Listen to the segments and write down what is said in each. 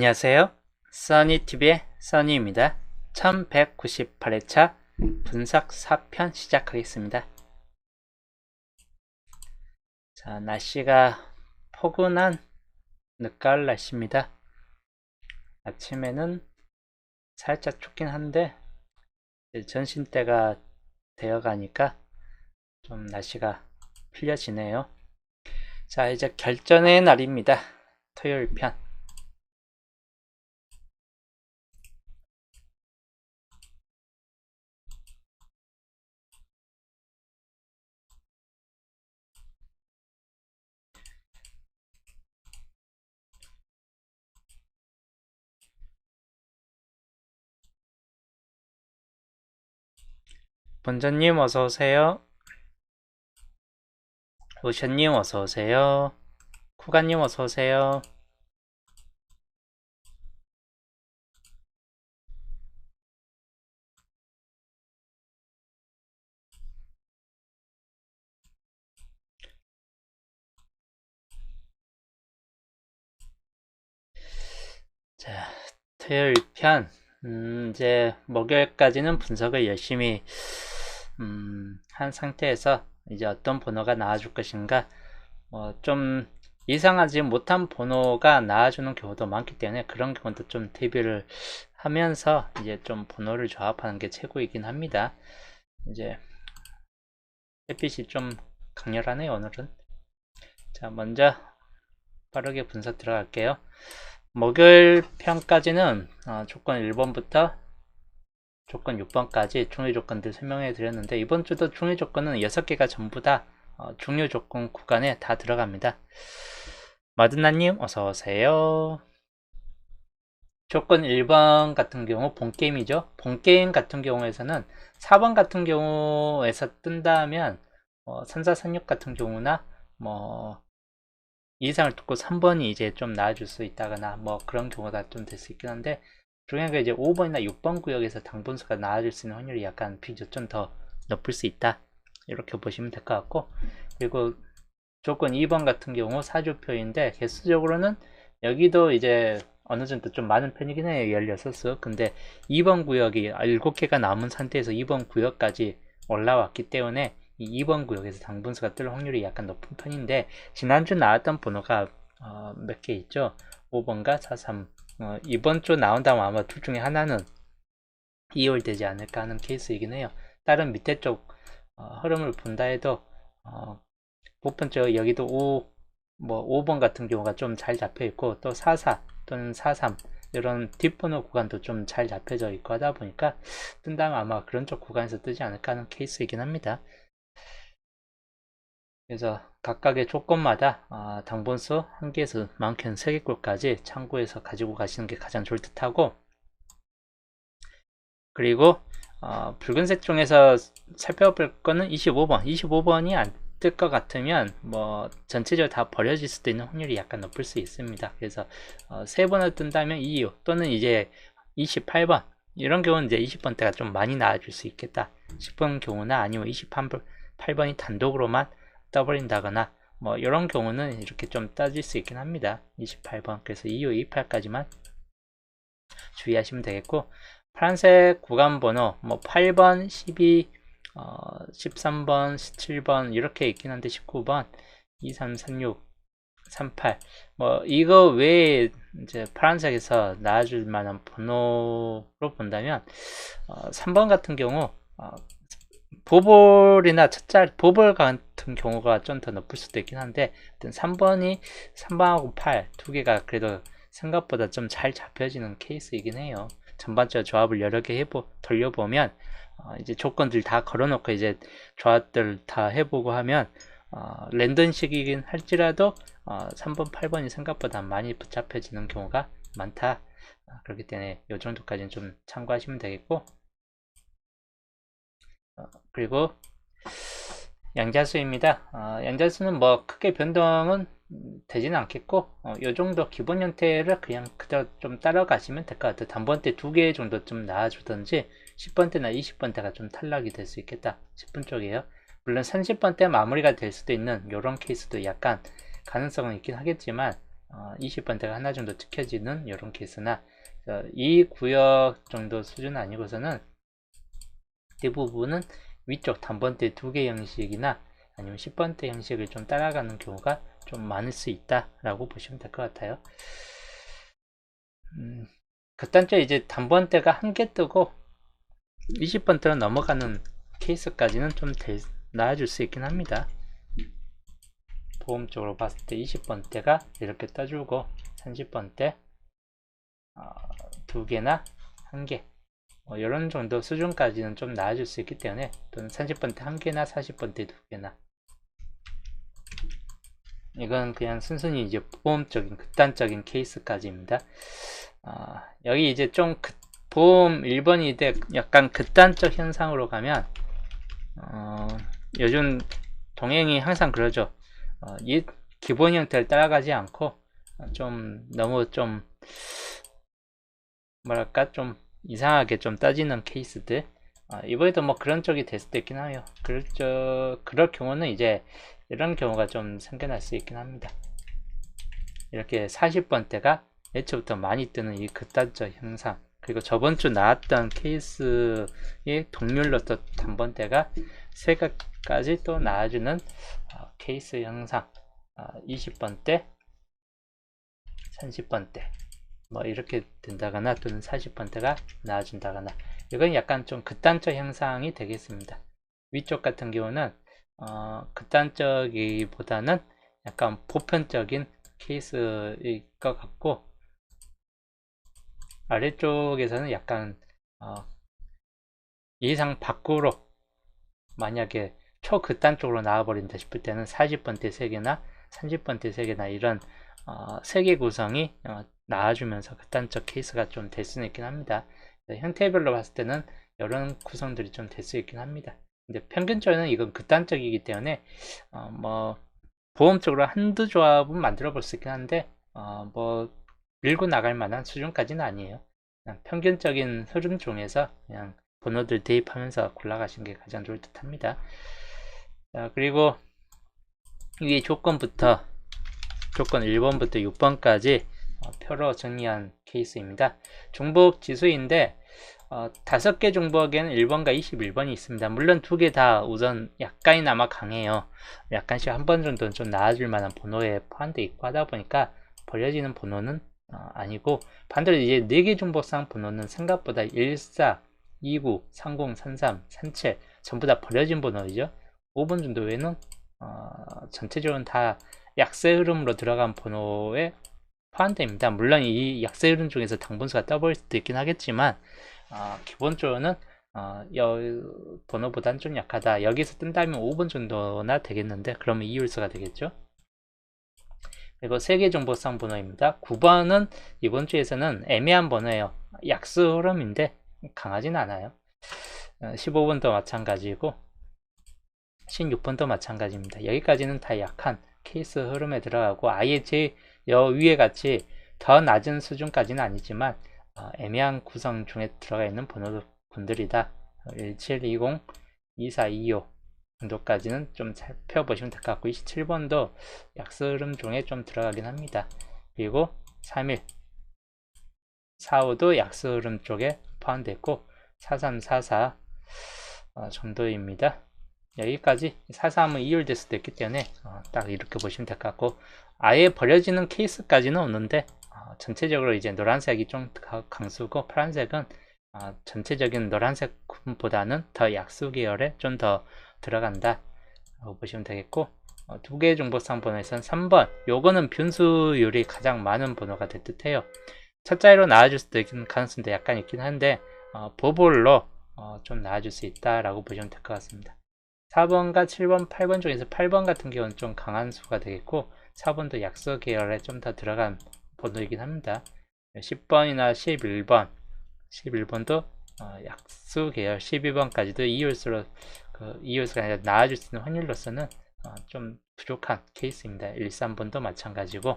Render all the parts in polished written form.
안녕하세요. 써니TV의 써니입니다. 1198회차 분석 4편 시작하겠습니다. 자, 날씨가 포근한 늦가을 날씨입니다. 아침에는 살짝 춥긴 한데 전신대가 되어가니까 좀 날씨가 풀려지네요. 자, 이제 결전의 날입니다. 토요일 편. 본전님 어서오세요. 오션님 어서오세요. 쿠가님 어서오세요. 자, 토요일 편. 이제 목요일까지는 분석을 열심히 한 상태에서 이제 어떤 번호가 나와줄 것인가, 좀 예상하지 못한 번호가 나와주는 경우도 많기 때문에 그런 경우도 좀 대비를 하면서 이제 좀 번호를 조합하는 게 최고이긴 합니다. 이제 햇빛이 좀 강렬하네요, 오늘은. 자, 먼저 빠르게 분석 들어갈게요. 목요일 편까지는 조건 1번부터 조건 6번까지 중요 조건들 설명해 드렸는데, 이번 주도 중요 조건은 6개가 전부 다 중요 조건 구간에 다 들어갑니다. 마드나님 어서오세요. 조건 1번 같은 경우 본게임이죠. 본게임 같은 경우에서는 4번 같은 경우에서 뜬다면 선사선육 같은 경우나 뭐 이상을 듣고 3번이 이제 좀 나아질 수 있다거나 뭐 그런 경우가 좀 될 수 있긴 한데, 중요한 게 이제 5번이나 6번 구역에서 당분수가 나아질 수 있는 확률이 약간 비교적 좀 더 높을 수 있다, 이렇게 보시면 될 것 같고, 그리고 조건 2번 같은 경우 사주표인데 개수적으로는 여기도 이제 어느 정도 좀 많은 편이긴 해요. 16수. 근데 2번 구역이 7개가 남은 상태에서 2번 구역까지 올라왔기 때문에 이 2번 구역에서 당분수가 뜰 확률이 약간 높은 편인데, 지난주 나왔던 번호가 몇 개 있죠. 5번과 43. 이번 주 나온다면 아마 둘 중에 하나는 이월되지 않을까 하는 케이스이긴 해요. 다른 밑에 쪽 흐름을 본다 해도 부분적 여기도 5번 같은 경우가 좀 잘 잡혀 있고, 또 44 또는 43 이런 뒷번호 구간도 좀 잘 잡혀져 있고 하다 보니까 뜬다면 아마 그런 쪽 구간에서 뜨지 않을까 하는 케이스이긴 합니다. 그래서 각각의 조건마다 당분수 1개에서 많게는 3개꼴까지 참고해서 가지고 가시는 게 가장 좋을 듯 하고, 그리고 붉은색 중에서 살펴볼 거는 25번이 안 뜰 것 같으면 뭐 전체적으로 다 버려질 수도 있는 확률이 약간 높을 수 있습니다. 그래서 3번을 뜬다면 2호 또는 이제 28번, 이런 경우는 이제 20번대가 좀 많이 나아질 수 있겠다 싶은 경우나, 아니면 28번이 단독으로만 떠버린다거나 뭐 이런 경우는 이렇게 좀 따질 수 있긴 합니다. 28번, 그래서 2호 28까지만 주의하시면 되겠고, 파란색 구간 번호 뭐 8번, 12, 13번, 17번 이렇게 있긴 한데, 19번, 23, 36, 38, 뭐 이거 외에 이제 파란색에서 나와줄 만한 번호로 본다면 3번 같은 경우 보볼이나 첫자리 보볼 같은 경우가 좀 더 높을 수도 있긴 한데, 3번하고 8 두 개가 그래도 생각보다 좀 잘 잡혀지는 케이스이긴 해요. 전반적으로 조합을 여러 개 돌려보면 이제 조건들 다 걸어놓고 이제 조합들 다 해보고 하면 랜덤식이긴 할지라도 3번, 8번이 생각보다 많이 붙잡혀지는 경우가 많다. 그렇기 때문에 이 정도까지는 좀 참고하시면 되겠고, 그리고 양자수입니다. 양자수는 뭐 크게 변동은 되지는 않겠고, 이 정도 기본 형태를 그냥 그대로 좀 따라가시면 될 것 같아요. 단번대 2개 정도 좀 나와주든지 10번대나 20번대가 좀 탈락이 될 수 있겠다 싶은 쪽이에요. 물론 30번대 마무리가 될 수도 있는 이런 케이스도 약간 가능성은 있긴 하겠지만, 20번대가 하나 정도 지켜지는 이런 케이스나 이 구역 정도 수준 아니고서는 대부분은 위쪽 단번대 2개 형식이나 아니면 10번대 형식을 좀 따라가는 경우가 좀 많을 수 있다라고 보시면 될 것 같아요. 그딴째 이제 단번대가 한 개 뜨고 20번대로 넘어가는 케이스까지는 좀 나아질 수 있긴 합니다. 보험적으로 봤을 때 20번대가 이렇게 떠주고 30번대 2개나 1개 이런 정도 수준까지는 좀 나아질 수 있기 때문에, 또는 30번대 1개나 40번대 2개나, 이건 그냥 순순히 이제 보험적인 극단적인 케이스까지입니다. 여기 이제 좀 보험 1번이 돼 약간 극단적 현상으로 가면 요즘 동행이 항상 그러죠. 이 기본 형태를 따라가지 않고 좀 너무 좀 뭐랄까 좀 이상하게 좀 따지는 케이스들, 이번에도 뭐 그런 쪽이 될 수도 있긴 해요. 그럴 경우는 이제 이런 경우가 좀 생겨날 수 있긴 합니다. 이렇게 40번대가 애초부터 많이 뜨는 이 극단적 현상, 그리고 저번주 나왔던 케이스의 동률로 또 단번대가 3개까지 또 나와주는 케이스 형상, 20번대, 30번대 뭐 이렇게 된다거나, 또는 40번대가 나와준다거나, 이건 약간 좀 극단적 현상이 되겠습니다. 위쪽 같은 경우는 극단적이보다는 약간 보편적인 케이스일 것 같고, 아래쪽에서는 약간 예상 밖으로 만약에 초극단 쪽으로 나와버린다 싶을 때는 40번대 3개나 30번대 3개나 이런 3개 구성이 나와주면서 극단적 케이스가 좀 될 수는 있긴 합니다. 형태별로 봤을 때는 이런 구성들이 좀 될 수 있긴 합니다. 근데 평균적으로는 이건 극단적이기 때문에 뭐 보험적으로 한두 조합은 만들어 볼 수 있긴 한데 뭐 밀고 나갈 만한 수준까지는 아니에요. 그냥 평균적인 흐름 중에서 그냥 번호들 대입하면서 골라가시는 게 가장 좋을 듯 합니다. 자, 그리고 이 조건 1번부터 6번까지 표로 정리한 케이스입니다. 중복 지수인데 5개 중복에는 1번과 21번이 있습니다. 물론 2개 다 우선 약간이나마 강해요. 약간씩 한 번 정도는 좀 나아질 만한 번호에 포함되어 있고 하다 보니까 버려지는 번호는 아니고, 반대로 이제 4개 중복상 번호는 생각보다 14, 29, 30, 33, 37 전부 다 버려진 번호이죠. 5번 정도 외에는 전체적으로 다 약세 흐름으로 들어간 번호에 포함됩니다. 물론 이 약세 흐름 중에서 당분수가 떠버릴 수도 있긴 하겠지만 기본적으로는 번호보다는 좀 약하다. 여기서 뜬다면 5번 정도나 되겠는데, 그러면 이율수가 되겠죠. 그리고 3개 정보성 번호입니다. 9번은 이번 주에서는 애매한 번호예요. 약수 흐름인데 강하진 않아요. 15번도 마찬가지고 16번도 마찬가지입니다. 여기까지는 다 약한 케이스 흐름에 들어가고, 아예 제 위에 같이 더 낮은 수준까지는 아니지만 애매한 구성 중에 들어가 있는 번호군들이다. 1720, 2425 정도까지는 좀 살펴보시면 될 것 같고, 27번도 약수 흐름 중에 좀 들어가긴 합니다. 그리고 31, 45도 약수 흐름 쪽에 포함되어 있고, 43, 44 정도입니다. 여기까지 43은 이율될 수도 있기 때문에 딱 이렇게 보시면 될 것 같고, 아예 버려지는 케이스까지는 없는데 전체적으로 이제 노란색이 좀 강수고, 파란색은 전체적인 노란색보다는 더 약수 계열에 좀 더 들어간다 라고 보시면 되겠고, 2개 중복상 번호에서는 3번, 요거는 변수율이 가장 많은 번호가 될 듯해요. 첫 자리로 나와줄 수도 있는 가능성도 약간 있긴 한데 보볼로 좀 나와줄 수 있다 라고 보시면 될 것 같습니다. 4번과 7번, 8번 중에서 8번 같은 경우는 좀 강한 수가 되겠고, 4번도 약수 계열에 좀 더 들어간 번호이긴 합니다. 10번이나 11번도 약수 계열, 12번까지도 이율수가 아니라 나와줄 수 있는 확률로서는 좀 부족한 케이스입니다. 13번도 마찬가지고,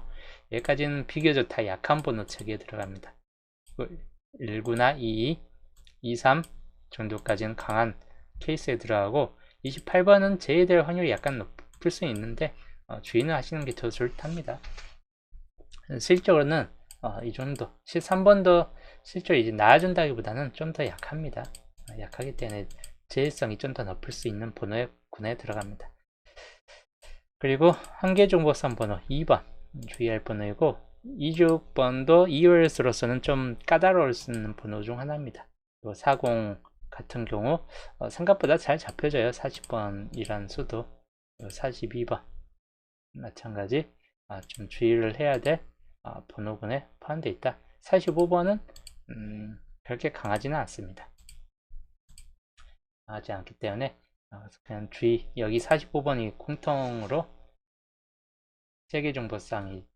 여기까지는 비교적 다 약한 번호 체계에 들어갑니다. 19나 22, 23 정도까지는 강한 케이스에 들어가고, 28번은 제외될 확률이 약간 높을 수 있는데 주의는 하시는 게 더 좋답니다. 실적으로는 이 정도 13번도 실적이 이제 나아진다기보다는 좀 더 약합니다. 약하기 때문에 제일성이 좀 더 높을 수 있는 번호에 군에 들어갑니다. 그리고 한계정보선 번호 2번 주의할 번호이고 26번도 EOS로서는 좀 까다로울 수 있는 번호 중 하나입니다. 40 같은 경우 생각보다 잘 잡혀져요. 40번이란 수도. 42번 마찬가지 좀 주의를 해야 될 번호군에 포함되어 있다. 45번은 그렇게 강하지는 않습니다. 강하지 않기 때문에 그냥 주의. 여기 45번이 공통으로 세계정보상이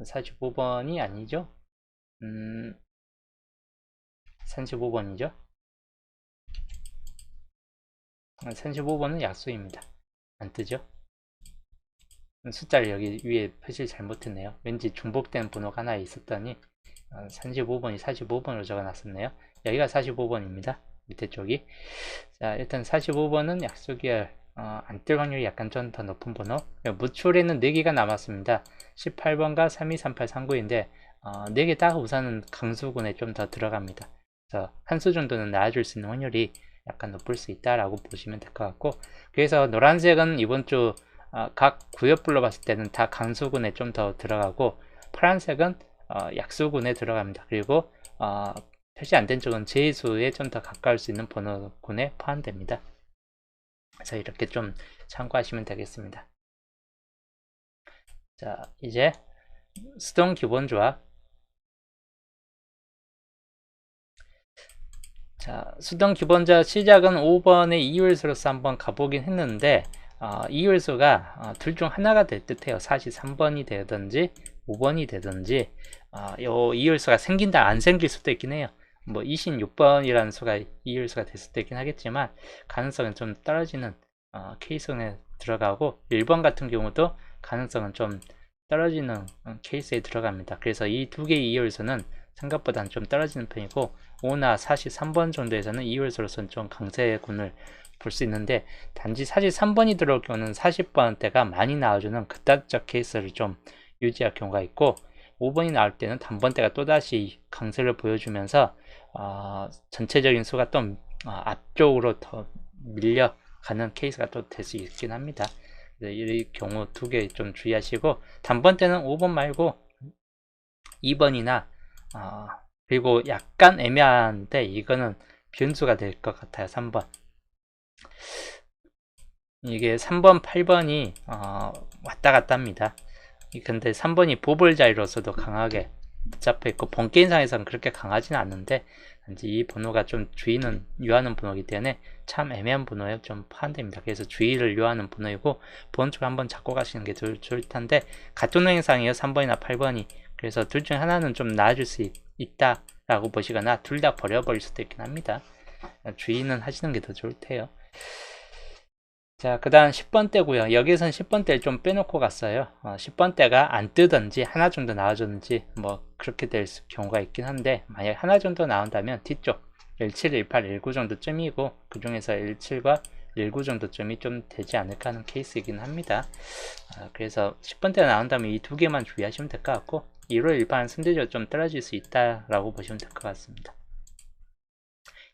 45번이 아니죠. 35번이죠. 35번은 약수입니다. 안 뜨죠? 숫자를 여기 위에 표시를 잘못했네요. 왠지 중복된 번호가 하나 있었더니 35번이 45번으로 적어놨었네요. 여기가 45번입니다. 밑에 쪽이. 자, 일단 45번은 약수계열 안 뜰 확률이 약간 좀 더 높은 번호. 무출에는 4개가 남았습니다. 18번과 323839인데 4개 다 우선은 강수군에 좀 더 들어갑니다. 그래서 한 수 정도는 나아질 수 있는 확률이 약간 높을 수 있다라고 보시면 될 것 같고, 그래서 노란색은 이번 주 각 구역별로 봤을 때는 다 강수군에 좀 더 들어가고, 파란색은 약수군에 들어갑니다. 그리고 표시 안 된 쪽은 제수에 좀 더 가까울 수 있는 번호군에 포함됩니다. 그래서 이렇게 좀 참고하시면 되겠습니다. 자, 이제 수동 기본조합. 자, 수동 기본조합 시작은 5번의 이율수로서 한번 가보긴 했는데 이율수가 둘 중 하나가 될 듯해요. 43번이 되든지 5번이 되든지 요 이율수가 생긴다 안 생길 수도 있긴 해요. 뭐 26번이라는 수가 이율수가 될 수도 있긴 하겠지만 가능성은 좀 떨어지는 케이스에 들어가고, 1번 같은 경우도 가능성은 좀 떨어지는 케이스에 들어갑니다. 그래서 이 두 개의 이율수는 생각보다는 좀 떨어지는 편이고, 5나 43번 정도에서는 이율수로서는 좀 강세군을 볼 수 있는데, 단지 43번이 들어올 경우는 40번대가 많이 나와주는 극단적 케이스를 좀 유지할 경우가 있고, 5번이 나올 때는 단번대가 또다시 강세를 보여주면서 전체적인 수가 또 앞쪽으로 더 밀려가는 케이스가 또 될 수 있긴 합니다. 이 경우 두 개 좀 주의하시고, 단번대는 5번 말고 2번이나 그리고 약간 애매한데 이거는 변수가 될 것 같아요. 3번. 이게 3번, 8번이 왔다 갔다 합니다. 근데 3번이 보벌자리로서도 강하게 붙잡혀 있고, 본게임상에서는 그렇게 강하지는 않는데, 단지 이 번호가 좀 주의는 유하는 번호이기 때문에 참 애매한 번호에 좀 포함됩니다. 그래서 주의를 유하는 번호이고, 번 쪽 한번 잡고 가시는 게 좋을 텐데, 같은 행상이에요. 3번이나 8번이. 그래서 둘 중에 하나는 좀 나아질 수 있다 라고 보시거나 둘 다 버려버릴 수도 있긴 합니다. 주의는 하시는 게 더 좋을 테요. 자, 그 다음 10번대고요. 여기서는 10번대를 좀 빼놓고 갔어요. 10번대가 안 뜨든지 하나 정도 나와줬는지 뭐 그렇게 될 경우가 있긴 한데, 만약 하나 정도 나온다면 뒤쪽 17, 18, 19 정도쯤이고, 그 중에서 17과 19 정도쯤이 좀 되지 않을까 하는 케이스이긴 합니다. 그래서 10번대가 나온다면 이 두 개만 주의하시면 될 것 같고, 1월 1판 순대적으로 좀 떨어질 수 있다라고 보시면 될 것 같습니다.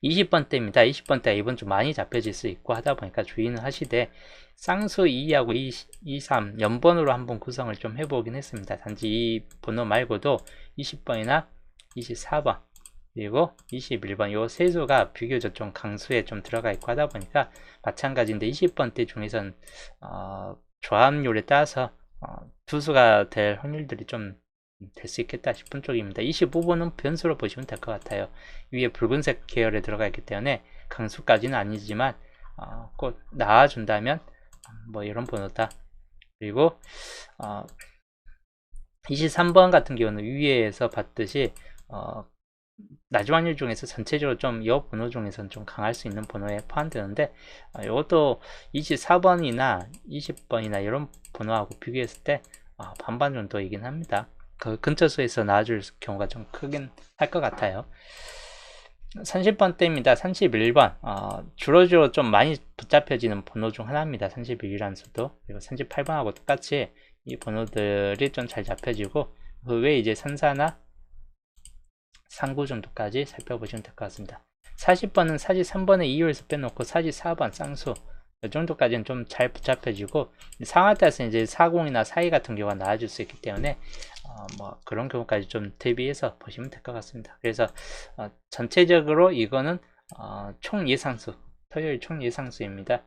20번대입니다. 20번대가 이번 주 많이 잡혀질 수 있고 하다 보니까 주의는 하시되, 쌍수 2하고 2, 3 연번으로 한번 구성을 좀 해보긴 했습니다. 단지 이 번호 말고도 20번이나 24번 그리고 21번 요 세 수가 비교적 좀 강수에 좀 들어가 있고 하다 보니까 마찬가지인데, 20번대 중에선 조합률에 따라서 두 수가 될 확률들이 좀 될 수 있겠다 싶은 쪽입니다. 25번은 변수로 보시면 될 것 같아요. 위에 붉은색 계열에 들어가 있기 때문에 강수까지는 아니지만 꼭 나와준다면 뭐 이런 번호다. 그리고 23번 같은 경우는 위에서 봤듯이 낮은 확률 중에서 전체적으로 좀 이 번호 중에서는 좀 강할 수 있는 번호에 포함되는데, 이것도 24번이나 20번이나 이런 번호하고 비교했을 때 반반 정도이긴 합니다. 그 근처 수에서 나와줄 경우가 좀 크긴 할 것 같아요. 30번대입니다. 31번 주로 좀 많이 붙잡혀지는 번호 중 하나입니다. 31이라는 수도. 그리고 38번하고 똑같이 이 번호들이 좀 잘 잡혀지고, 그 외에 이제 산사나 상구 정도까지 살펴보시면 될 것 같습니다. 40번은 사지 3번의 이율에서 빼놓고 사지 4번 쌍수 이 정도까지는 좀 잘 붙잡혀지고 상황에 따라서 이제 40이나 42 같은 경우가 나와줄 수 있기 때문에 뭐 그런 경우까지 좀 대비해서 보시면 될 것 같습니다. 그래서 전체적으로 이거는 총 예상수 토요일 총 예상수입니다.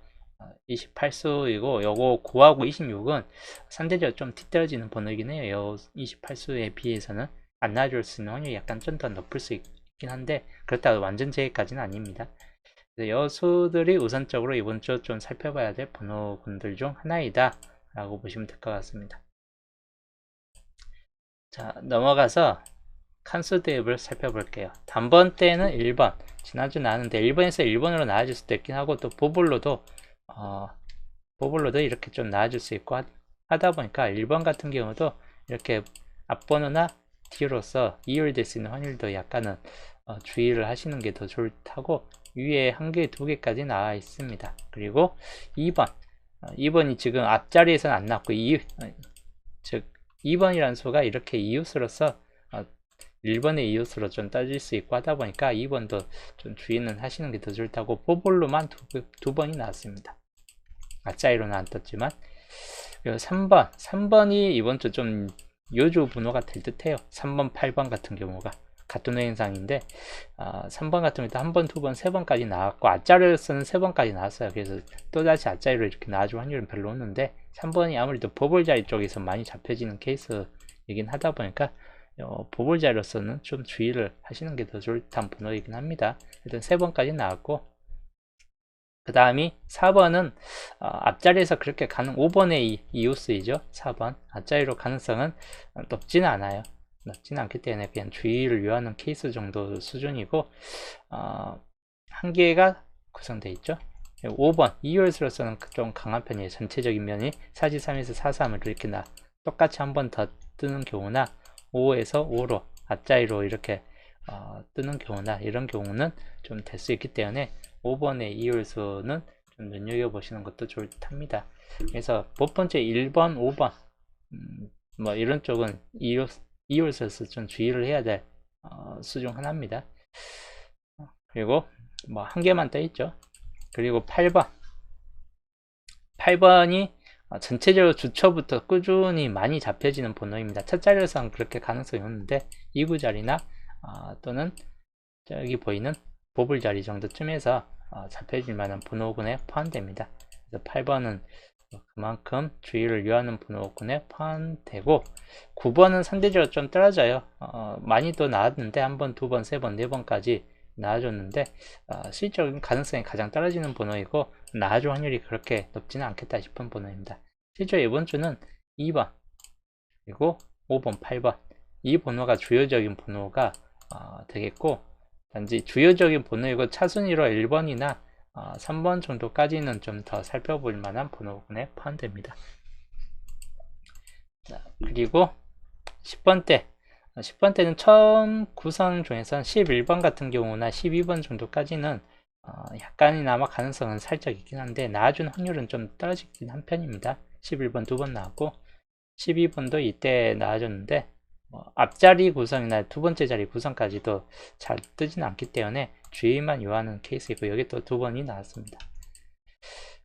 28수이고 요거 9하고 26은 상대적으로 좀 뒤떨어지는 번호이긴 해요. 요 28수에 비해서는 안 나와줄 수 있는 확률이 약간 좀 더 높을 수 있긴 한데 그렇다고 완전 제외까지는 아닙니다. 여수들이 우선적으로 이번 주 좀 살펴봐야 될 번호군들 중 하나이다 라고 보시면 될 것 같습니다. 자, 넘어가서 칸수 대입을 살펴볼게요. 단번 때는 1번 지난주 나왔는데 1번에서 1번으로 나와줄 수도 있긴 하고 또 보블로도 이렇게 좀 나와줄 수 있고 하다 보니까 1번 같은 경우도 이렇게 앞번호나 뒤로서 이율될 수 있는 확률도 약간은 주의를 하시는 게 더 좋다고 위에 한 개, 두 개까지 나와 있습니다. 그리고 2번 2번이 지금 앞자리에서는 안 나왔고 즉 2번이라는 수가 이렇게 이웃으로서 1번의 이웃으로 좀 따질 수 있고 하다 보니까 2번도 좀 주의는 하시는 게 더 좋다고 포볼로만 두 번이 나왔습니다. 앞자리로는 안 떴지만 3번이 이번 주 좀 요주 번호가 될 듯해요. 3번, 8번 같은 경우가 같은 회행상인데 3번 같은 경우도 한 번, 두 번, 세 번까지 나왔고 앞자리로서는 세 번까지 나왔어요. 그래서 또다시 앞자리로 이렇게 나와줄 확률은 별로 없는데 3번이 아무래도 보볼자리 쪽에서 많이 잡혀지는 케이스이긴 하다 보니까 보볼자리로서는 좀 주의를 하시는 게 더 좋다는 번호이긴 합니다. 일단 세 번까지 나왔고 그 다음이 4번은 앞자리에서 그렇게 가는 5번의 이웃수이죠. 4번 앞자리로 가능성은 높지는 않아요. 높지는 않기 때문에 그냥 주의를 요하는 케이스 정도 수준이고 한 개가 구성되어 있죠. 5번 이율수로서는 좀 강한 편이에요. 전체적인 면이 4-3에서 4-3을 이렇게 똑같이 한 번 더 뜨는 경우나 5에서 5로 앞자리로 이렇게 뜨는 경우나 이런 경우는 좀 될 수 있기 때문에 5번의 이율수는 좀 눈여겨보시는 것도 좋을 듯 합니다. 그래서 첫 번째 1번, 5번 뭐 이런 쪽은 이율수에서 좀 주의를 해야 될 수 중 하나입니다. 그리고 뭐 한 개만 떠 있죠. 그리고 8번이 전체적으로 주초부터 꾸준히 많이 잡혀지는 번호입니다. 첫 자리에서는 그렇게 가능성이 없는데 2구 자리나 또는 저기 보이는 보블 자리 정도쯤에서 잡혀질 만한 번호군에 포함됩니다. 그래서 8번은 그만큼 주의를 요하는 번호군에 포함되고 9번은 상대적으로 좀 떨어져요. 많이 또 나왔는데 한 번, 두 번, 세 번, 네 번까지 나와줬는데 실질적인 가능성이 가장 떨어지는 번호이고 나와줄 확률이 그렇게 높지는 않겠다 싶은 번호입니다. 실제로 이번 주는 2번 그리고 5번, 8번 이 번호가 주요적인 번호가 되겠고 단지 주요적인 번호이고 차순위로 1번이나 3번 정도까지는 좀 더 살펴볼 만한 번호군에 포함됩니다. 그리고 10번대는 처음 구성 중에서 11번 같은 경우나 12번 정도까지는 약간이나마 가능성은 살짝 있긴 한데 나와준 확률은 좀 떨어지긴 한 편입니다. 11번 두 번 나왔고 12번도 이때 나와줬는데 앞자리 구성이나 두 번째 자리 구성까지도 잘 뜨지는 않기 때문에 주의만 요하는 케이스이고 여기 또 두 번이 나왔습니다.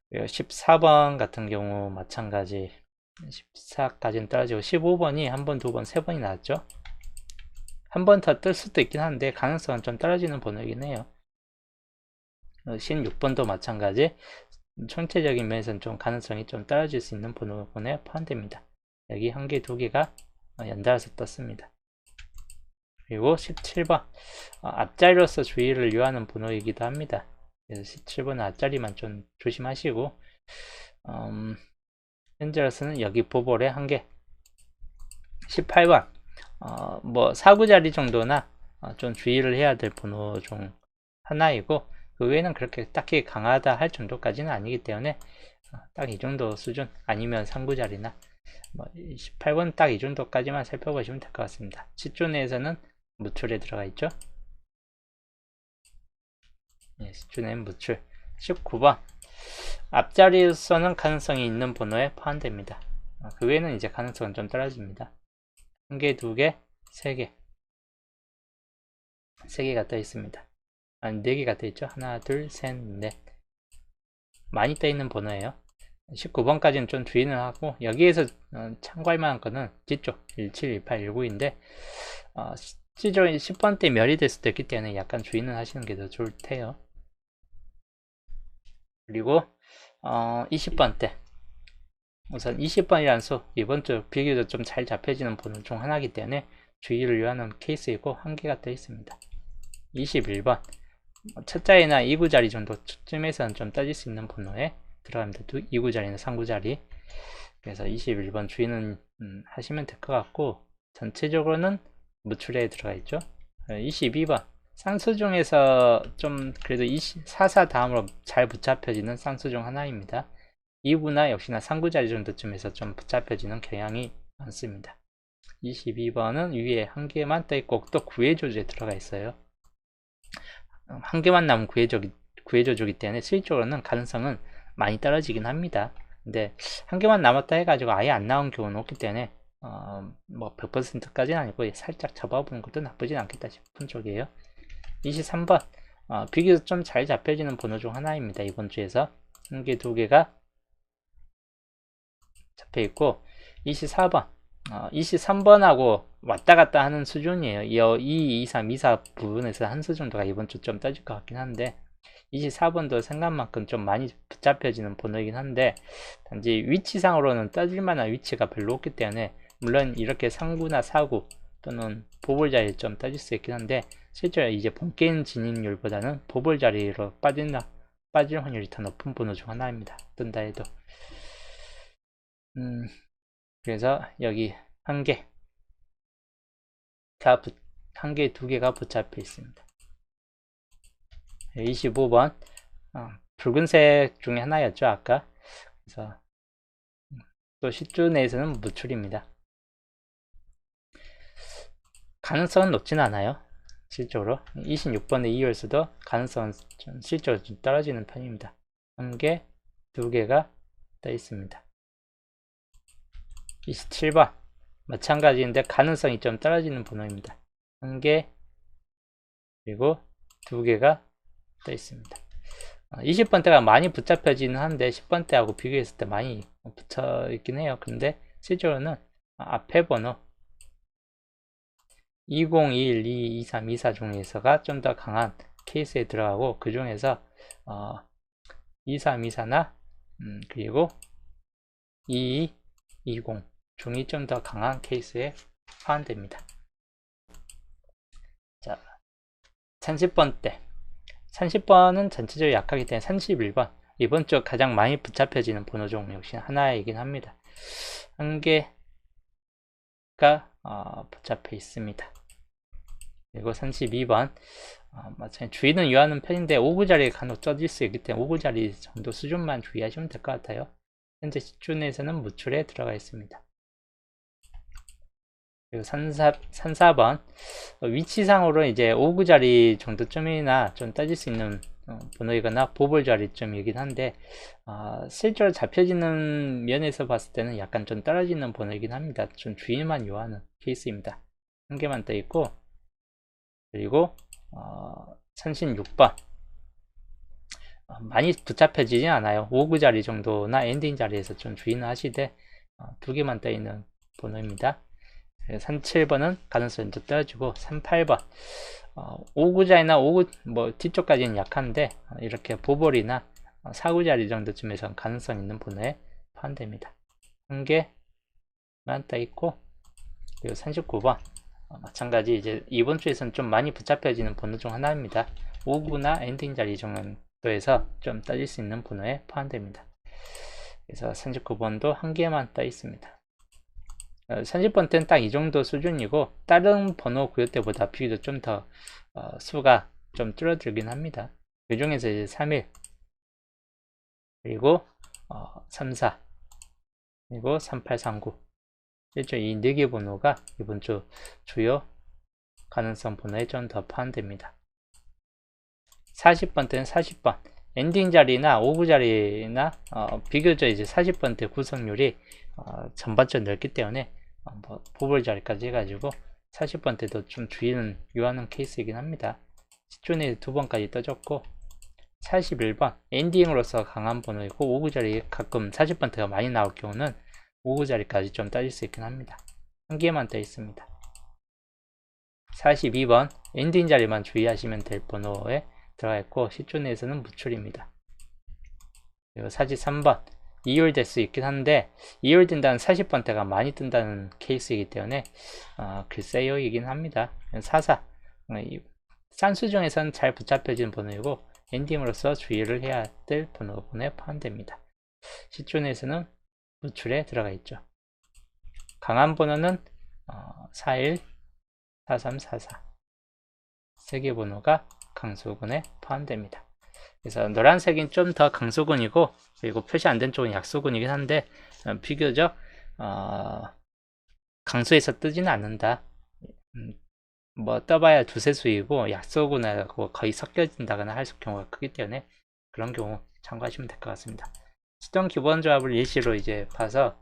그리고 14번 같은 경우 마찬가지 14까지는 떨어지고 15번이 한 번, 두 번, 세 번이 나왔죠. 한 번 더 뜰 수도 있긴 한데 가능성은 좀 떨어지는 번호이긴 해요. 16번도 마찬가지 총체적인 면에서는 좀 가능성이 좀 떨어질 수 있는 번호군에 포함됩니다. 여기 한 개, 두 개가 연달아서 떴습니다. 그리고 17번 앞자리로서 주의를 요하는 번호이기도 합니다. 그래서 17번은 앞자리만 좀 조심하시고 현재로서는 여기 보볼에 한 개 18번 뭐 4구 자리 정도나 좀 주의를 해야 될 번호 중 하나이고 그 외에는 그렇게 딱히 강하다 할 정도까지는 아니기 때문에 딱 이 정도 수준 아니면 3구 자리나 18번 딱 이 정도까지만 살펴보시면 될 것 같습니다. 10주 내에서는 무출에 들어가 있죠. 10주 내는 무출. 19번 앞자리에서는 가능성이 있는 번호에 포함됩니다. 그 외에는 이제 가능성은 좀 떨어집니다. 1개, 2개, 3개. 3개가 떠 있습니다. 아니, 4개가 떠 있죠. 하나, 둘, 셋, 넷. 많이 떠 있는 번호예요. 19번까지는 좀 주의는 하고, 여기에서 참고할 만한 거는 뒤쪽 17, 18, 19인데, 실제로 10번 때 멸이 될 수도 있기 때문에 약간 주의는 하시는 게 더 좋을 테요. 그리고 20번 때 우선 20번이라는 수 이번 주 비교적 좀 잘 잡혀지는 번호 중 하나이기 때문에 주의를 요하는 케이스이고 한 개가 떠 있습니다. 21번 첫 자리나 2구 자리 정도쯤에서는 좀 따질 수 있는 번호에 들어갑니다. 2구 자리나 3구 자리. 그래서 21번 주의는 하시면 될 것 같고, 전체적으로는 무출에 들어가 있죠. 22번 쌍수 중에서 좀 그래도 44 다음으로 잘 붙잡혀지는 쌍수 중 하나입니다. 2구나 역시나 3구 자리 정도쯤에서 좀 붙잡혀지는 경향이 많습니다. 22번은 위에 한 개만 떠 있고 또 구해조주에 들어가 있어요. 한 개만 남은 구해조주이기 때문에 실질적으로는 가능성은 많이 떨어지긴 합니다. 근데 한 개만 남았다 해가지고 아예 안 나온 경우는 없기 때문에 뭐 100%까지는 아니고 살짝 잡아보는 것도 나쁘진 않겠다 싶은 쪽이에요. 23번 비교적 좀 잘 잡혀지는 번호 중 하나입니다. 이번 주에서 한 개, 2개가 잡혀있고, 24번 23번하고 왔다 갔다 하는 수준이에요. 2, 2, 3, 2, 4 부분에서 한 수 정도가 이번 주 좀 떠질 것 같긴 한데, 24번도 생각만큼 좀 많이 붙잡혀지는 번호이긴 한데, 단지 위치상으로는 떠질 만한 위치가 별로 없기 때문에, 물론 이렇게 3구나 4구 또는 보볼 자리에 좀 떠질 수 있긴 한데, 실제로 이제 본게임 진입률보다는 보볼 자리로 빠질 확률이 더 높은 번호 중 하나입니다. 뜬다 해도. 그래서 여기 한 개, 2개가 붙잡혀 있습니다. 25번 붉은색 중에 하나였죠 아까. 그래서 또 10주 내에서는 무출입니다. 가능성은 높지는 않아요. 실적으로 26번의 이율수도 가능성은 좀 실적으로 좀 떨어지는 편입니다. 한 개, 2개가 떠 있습니다. 27번 마찬가지인데 가능성이 좀 떨어지는 번호입니다. 한 개, 그리고 2개가 떠 있습니다. 20번대가 많이 붙잡혀지는 한데 10번대하고 비교했을 때 많이 붙어 있긴 해요. 근데 실제로는 앞에 번호 20, 21, 22, 23, 24 중에서가 좀 더 강한 케이스에 들어가고, 그 중에서 23, 24나 그리고 22, 20 중이 좀 더 강한 케이스에 포함됩니다. 자, 30번대 30번은 전체적으로 약하기 때문에 31번 이번 주 가장 많이 붙잡혀지는 번호 중 역시 하나이긴 합니다. 한 개가 붙잡혀 있습니다. 그리고 32번 마찬가지 주의는 유하는 편인데 5구 자리에 간혹 쪄질 수 있기 때문에 5구 자리 정도 수준만 주의하시면 될 것 같아요. 현재 10주 내에서는 무출에 들어가 있습니다. 그리고 34번 위치상으로 이제 5구 자리 정도쯤이나 좀 따질 수 있는 번호이거나 보볼 자리쯤이긴 한데, 실제로 잡혀지는 면에서 봤을 때는 약간 좀 떨어지는 번호이긴 합니다. 좀 주의만 요하는 케이스입니다. 한 개만 떠 있고, 그리고 36번 많이 붙잡혀지진 않아요. 5구 자리 정도나 엔딩 자리에서 좀 주의는 하시되 2개만 떠 있는 번호입니다. 37번은 가능성이 좀 떨어지고, 38번 5구 자리나 5구 뭐 뒤쪽까지는 약한데 이렇게 보볼이나 4구 자리 정도쯤에서 가능성 있는 번호에 포함됩니다. 한 개만 떠 있고, 그리고 39번 마찬가지 이제 이번 주에서는 좀 많이 붙잡혀지는 번호 중 하나입니다. 5구나 엔딩 자리 정도에서 좀 따질 수 있는 번호에 포함됩니다. 그래서 39번도 한 개만 떠 있습니다. 30번 때는 딱 이 정도 수준이고, 다른 번호 구요 때보다 비교적 좀 더 수가 좀 줄어들긴 합니다. 그 중에서 이제 31 그리고 34 그리고 3839 실제 이 4개 번호가 이번 주 주요 가능성 번호에 좀 더 포함됩니다. 40번 때는 40번 엔딩 자리나 5구 자리나 비교적 이제 40번대 구성률이 전반적으로 넓기 때문에 뭐 보볼 자리까지 해가지고 40번대도 좀 주의는 요하는 케이스이긴 합니다. 시존에 2번까지 떠졌고 41번 엔딩으로서 강한 번호이고 5구 자리 가끔 40번대가 많이 나올 경우는 5구 자리까지 좀 따질 수 있긴 합니다. 한 개만 떠 있습니다. 42번 엔딩 자리만 주의하시면 될 번호에 들어가 있고 시존에서는 무출입니다. 그리고 43번 2열 될 수 있긴 한데 2열 된다는 40번대가 많이 뜬다는 케이스이기 때문에 글쎄요 이긴 합니다. 44 산수 중에서는 잘 붙잡혀진 번호이고 엔딩으로서 주의를 해야 될 번호에 포함됩니다. 시존에서는 무출에 들어가 있죠. 강한 번호는 41, 43, 44 세 개 번호가 강수군에 포함됩니다. 그래서 노란색은 좀 더 강수군이고 그리고 표시 안 된 쪽은 약수군이긴 한데 비교적 강수에서 뜨지는 않는다. 뭐 떠봐야 두세 수이고 약수군하고 거의 섞여진다거나 할 경우가 크기 때문에 그런 경우 참고하시면 될 것 같습니다. 수동 기본 조합을 예시로 이제 봐서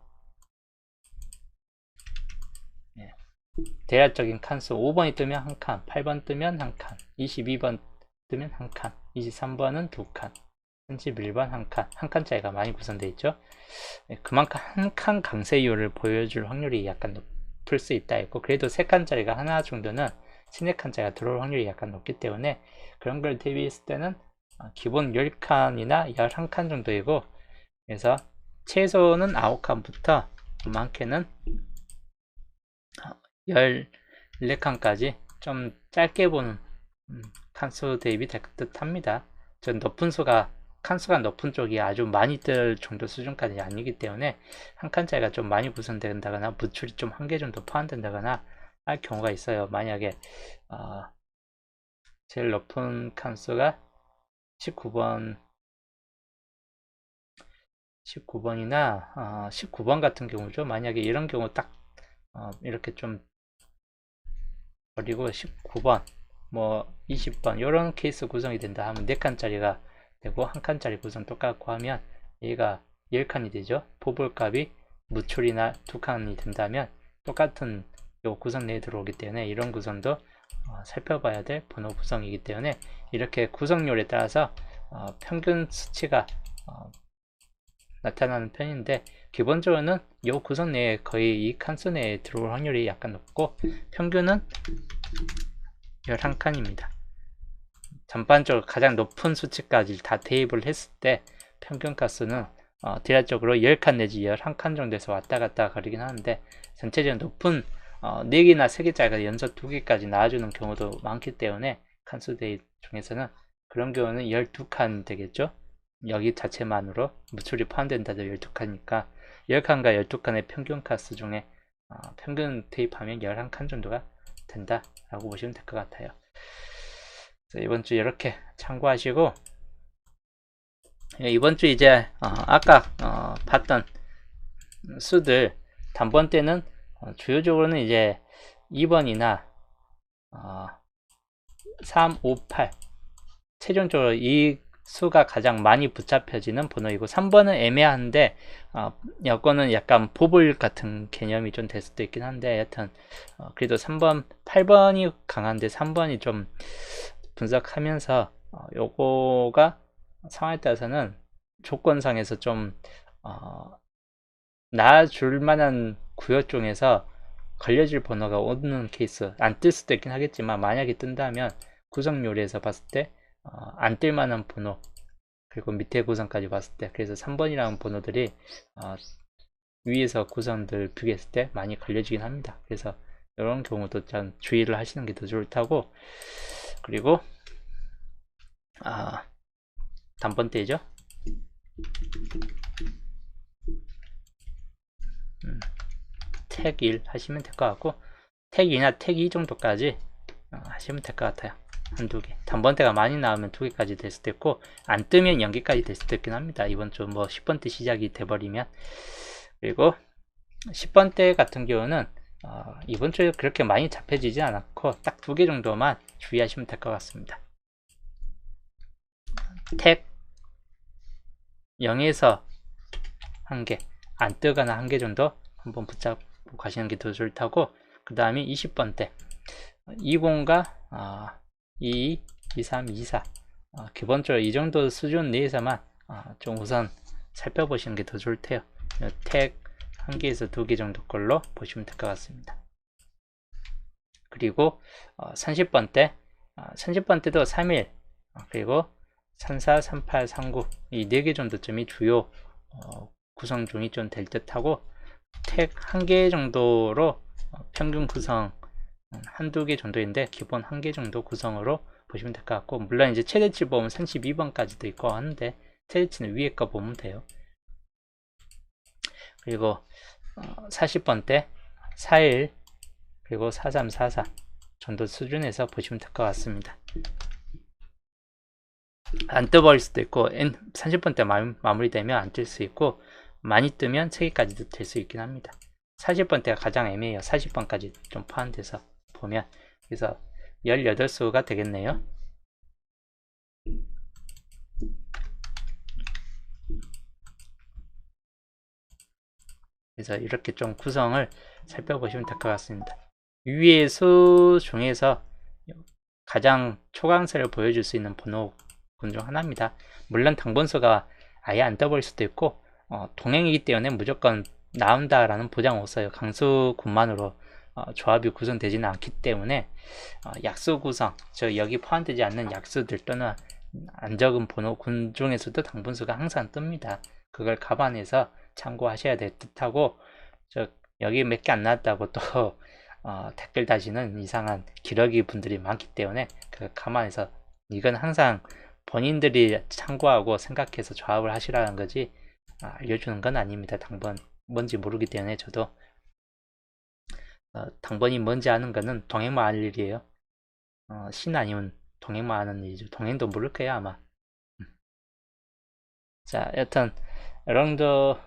대략적인 칸수 5번이 뜨면 한 칸, 8번 뜨면 한 칸, 22번 뜨면 한 칸, 23번은 두 칸, 31번 한 칸, 한 칸짜리가 많이 구성되어 있죠. 그만큼 한 칸 강세율을 보여줄 확률이 약간 높을 수 있다 했고, 그래도 세 칸짜리가 하나 정도는 세네 칸짜리가 들어올 확률이 약간 높기 때문에 그런 걸 대비했을 때는 기본 10칸이나 11칸 정도이고, 그래서 최소는 9칸부터 많게는 14칸까지 좀 짧게 보는 칸수 대입이 될 듯 합니다. 전 높은 수가 칸수가 높은 쪽이 아주 많이 뜰 정도 수준까지 아니기 때문에 한 칸짜리가 좀 많이 구성된다거나 무출이 좀 한 개 정도 포함된다거나 할 경우가 있어요. 만약에 제일 높은 칸수가 19번이나 19번 같은 경우죠. 만약에 이런 경우 딱 이렇게 좀 버리고 19번 뭐 20번 이런 케이스 구성이 된다 하면 4칸짜리가 되고 한 칸짜리 구성 똑같고 하면 얘가 10칸이 되죠. 포볼 값이 무출이나 2칸이 된다면 똑같은 요 구성 내에 들어오기 때문에 이런 구성도 살펴봐야 될 번호 구성이기 때문에 이렇게 구성률에 따라서 평균 수치가 나타나는 편인데, 기본적으로는 이 구성 내에 거의 이 칸수 내에 들어올 확률이 약간 높고 평균은 11칸입니다. 전반적으로 가장 높은 수치까지 다 대입을 했을 때 평균 값수는 대략적으로 10칸 내지 11칸 정도에서 왔다 갔다 거리긴 하는데, 전체적으로 높은 4개나 3개짜리가 연속 2개까지 나와주는 경우도 많기 때문에 칸수 대입 중에서는 그런 경우는 12칸 되겠죠. 여기 자체만으로 무출이 포함된다도 12칸이니까 10칸과 12칸의 평균 값수 중에 평균 대입하면 11칸 정도가 된다 라고 보시면 될 것 같아요. 이번 주 이렇게 참고하시고, 이번 주 이제 아까 봤던 수들 단번 때는 주요적으로는 이제 2번이나 3, 5, 8 최종적으로 이 수가 가장 많이 붙잡혀지는 번호이고, 3번은 애매한데 여건은 약간 보볼 같은 개념이 좀 될 수도 있긴 한데, 여튼 그래도 3번, 8번이 강한데 3번이 좀 분석하면서 요거가 상황에 따라서는 조건상에서 좀 나아줄 만한 구역 중에서 걸려질 번호가 오는 케이스, 안 뜰 수도 있긴 하겠지만 만약에 뜬다면 구성요리에서 봤을 때 안 뜰만한 번호, 그리고 밑에 구성까지 봤을 때, 그래서 3번이라는 번호들이 위에서 구성들 비교했을 때 많이 걸려지긴 합니다. 그래서 이런 경우도 좀 주의를 하시는 게 더 좋다고. 그리고 단번 때죠. 택 1 하시면 될 것 같고, 택 2나 택 2 정도까지 하시면 될 것 같아요. 한두 개. 단번대가 많이 나오면 2개까지 될 수도 있고, 안 뜨면 0개까지 될 수도 있긴 합니다. 이번 주 뭐 10번대 시작이 돼버리면. 그리고 10번대 같은 경우는 이번 주에 그렇게 많이 잡혀지지 않았고 딱 2개 정도만 주의하시면 될 것 같습니다. 택 0에서 1개, 안 뜨거나 1개 정도 한번 붙잡고 가시는 게 더 좋다고. 그 다음에 20번대 20과 22, 23, 24 기본적으로 이 정도 수준 내에서만 좀 우선 살펴보시는 게 더 좋을 테요. 택 1개에서 2개 정도 걸로 보시면 될 것 같습니다. 그리고 30번대 30번대도 3일 그리고 34, 38, 39 이 4개 정도점이 주요 구성 중이 좀 될 듯하고, 택 1개 정도로 평균 구성 한두 개 정도인데 기본 1개 정도 구성으로 보시면 될 것 같고, 물론 이제 최대치 보면 32번까지도 있고 하는데 최대치는 위에 거 보면 돼요. 그리고 40번대 41 그리고 43, 44 정도 수준에서 보시면 될 것 같습니다. 안 떠버릴 수도 있고 30번대 마무리되면 안 뜰 수 있고, 많이 뜨면 3개까지도 될 수 있긴 합니다. 40번대가 가장 애매해요. 40번까지 좀 포함돼서 보면. 그래서 18수가 되겠네요. 그래서 이렇게 좀 구성을 살펴보시면 될 것 같습니다. 위의 수 중에서 가장 초강세를 보여줄 수 있는 번호군 중 하나입니다. 물론 당번수가 아예 안 떠버릴 수도 있고 동행이기 때문에 무조건 나온다라는 보장 없어요. 강수군만으로 조합이 구성되지는 않기 때문에 약수 구성, 저 여기 포함되지 않는 약수들 또는 안 적은 번호군 중에서도 당분수가 항상 뜹니다. 그걸 감안해서 참고하셔야 될 듯하고, 여기 몇 개 안 나왔다고 또 댓글 다시는 이상한 기러기 분들이 많기 때문에 그 감안해서, 이건 항상 본인들이 참고하고 생각해서 조합을 하시라는 거지 알려주는 건 아닙니다. 당번 뭔지 모르기 때문에 저도 당번이 뭔지 아는 거는 동행만 할 일이에요. 신 아니면 동행만 하는 일이죠. 동행도 모를 거예요 아마. 자, 여튼 여러분도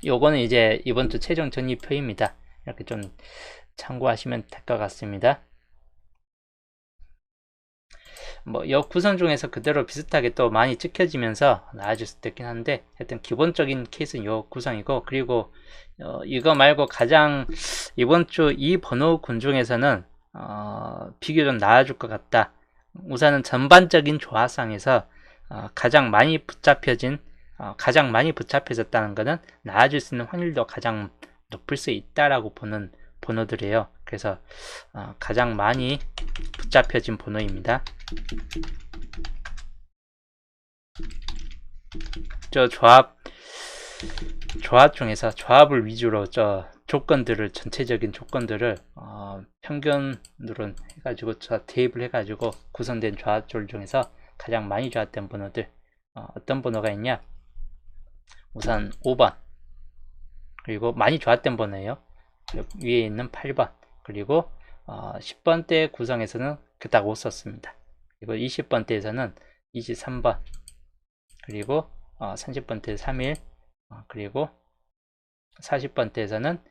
요거는 이제 이번 주 최종 정리표입니다. 이렇게 좀 참고하시면 될 것 같습니다. 뭐 역 구성 중에서 그대로 비슷하게 또 많이 찍혀지면서 나아질 수도 있긴 한데, 하여튼 기본적인 케이스는 요 구성이고, 그리고 이거 말고 가장 이번 주 이 번호군 중에서는 비교적 나아질 것 같다. 우선은 전반적인 조화상에서 가장 많이 붙잡혀졌다는 것은 나아질 수 있는 확률도 가장 높을 수 있다라고 보는 번호들이에요. 그래서 가장 많이 붙잡혀진 번호입니다. 저 조합 중에서 조합을 위주로 전체적인 조건들을 평균으로 해가지고 대입을 해가지고 구성된 조합들 중에서 가장 많이 조합된 번호들 어떤 번호가 있냐? 우선 5번, 그리고 많이 조합된 번호예요. 위에 있는 8번, 그리고 10번대 구성에서는 그닥 못 썼습니다. 그리고 20번대에서는 23번, 그리고 30번대 3일, 그리고 40번대에서는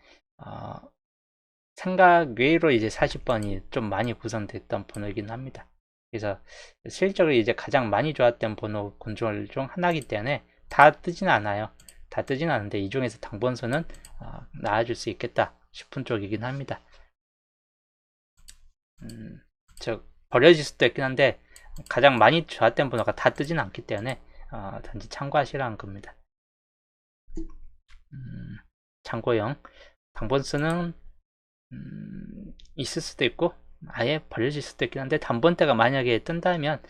생각 외로 이제 40번이 좀 많이 구성됐던 번호이긴 합니다. 그래서 실질적으로 이제 가장 많이 조합된 번호 군종 중 하나이기 때문에 다 뜨진 않아요. 다 뜨진 않은데 이 중에서 당번수는 나아질 수 있겠다 싶은 쪽이긴 합니다. 버려질 수도 있긴 한데 가장 많이 조합된 번호가 다 뜨진 않기 때문에 단지 참고하시라는 겁니다. 참고용. 당번수는 있을 수도 있고 아예 버려질 수도 있긴 한데, 단번대가 만약에 뜬다면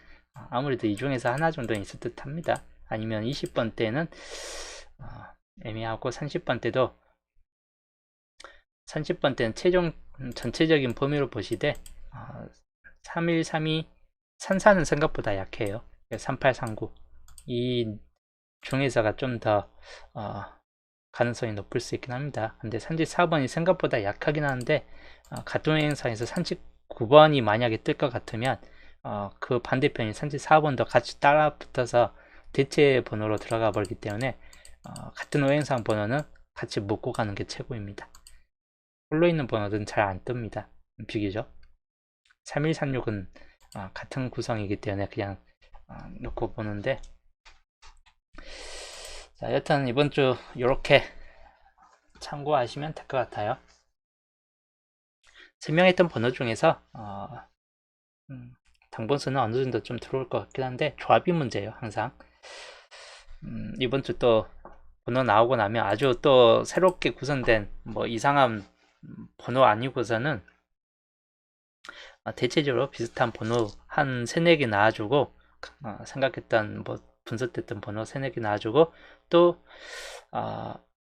아무래도 이 중에서 하나 정도는 있을 듯 합니다. 아니면 20번대는 애매하고, 30번대도 30번대는 전체적인 범위로 보시되 31, 32, 34는 생각보다 약해요. 38, 39 이 중에서가 좀 더 가능성이 높을 수 있긴 합니다. 근데 34번이 생각보다 약하긴 하는데 같은 행사에서 39번이 만약에 뜰 것 같으면 그 반대편이 34번도 같이 따라 붙어서 대체 번호로 들어가 버리기 때문에 같은 오행상 번호는 같이 묶고 가는 게 최고입니다. 홀로 있는 번호는 잘 안 뜹니다. 비교적 3136은 같은 구성이기 때문에 그냥 놓고 보는데, 자, 여튼 이번 주 이렇게 참고하시면 될 것 같아요. 설명했던 번호 중에서 당번수는 어느 정도 좀 들어올 것 같긴 한데 조합이 문제예요. 항상 이번 주 또 번호 나오고 나면 아주 또 새롭게 구성된 뭐 이상한 번호 아니고서는 대체적으로 비슷한 번호 한 세네 개 나와주고 생각했던 뭐 분석됐던 번호 세네 개 나와주고 또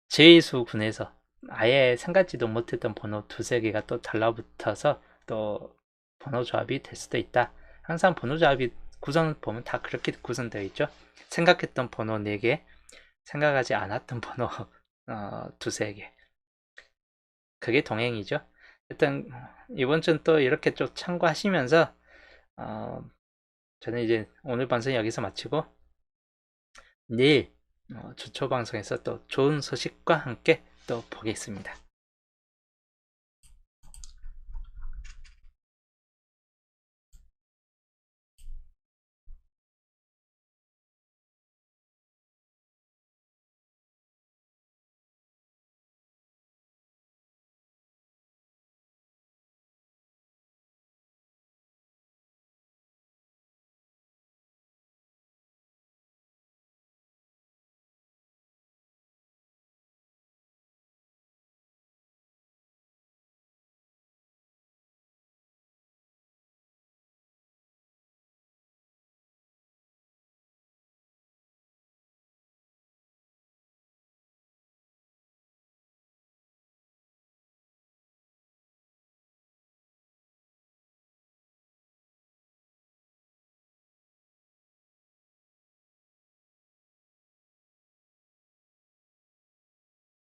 제이수 군에서 아예 생각지도 못했던 번호 두세 개가 또 달라붙어서 또 번호 조합이 될 수도 있다. 항상 번호 조합이 구성 보면 다 그렇게 구성되어 있죠. 생각했던 번호 4개, 생각하지 않았던 번호 두세 개. 그게 동행이죠. 일단 이번 주는 또 이렇게 좀 참고하시면서 저는 이제 오늘 방송 여기서 마치고 내일 주초 방송에서 또 좋은 소식과 함께 또 보겠습니다.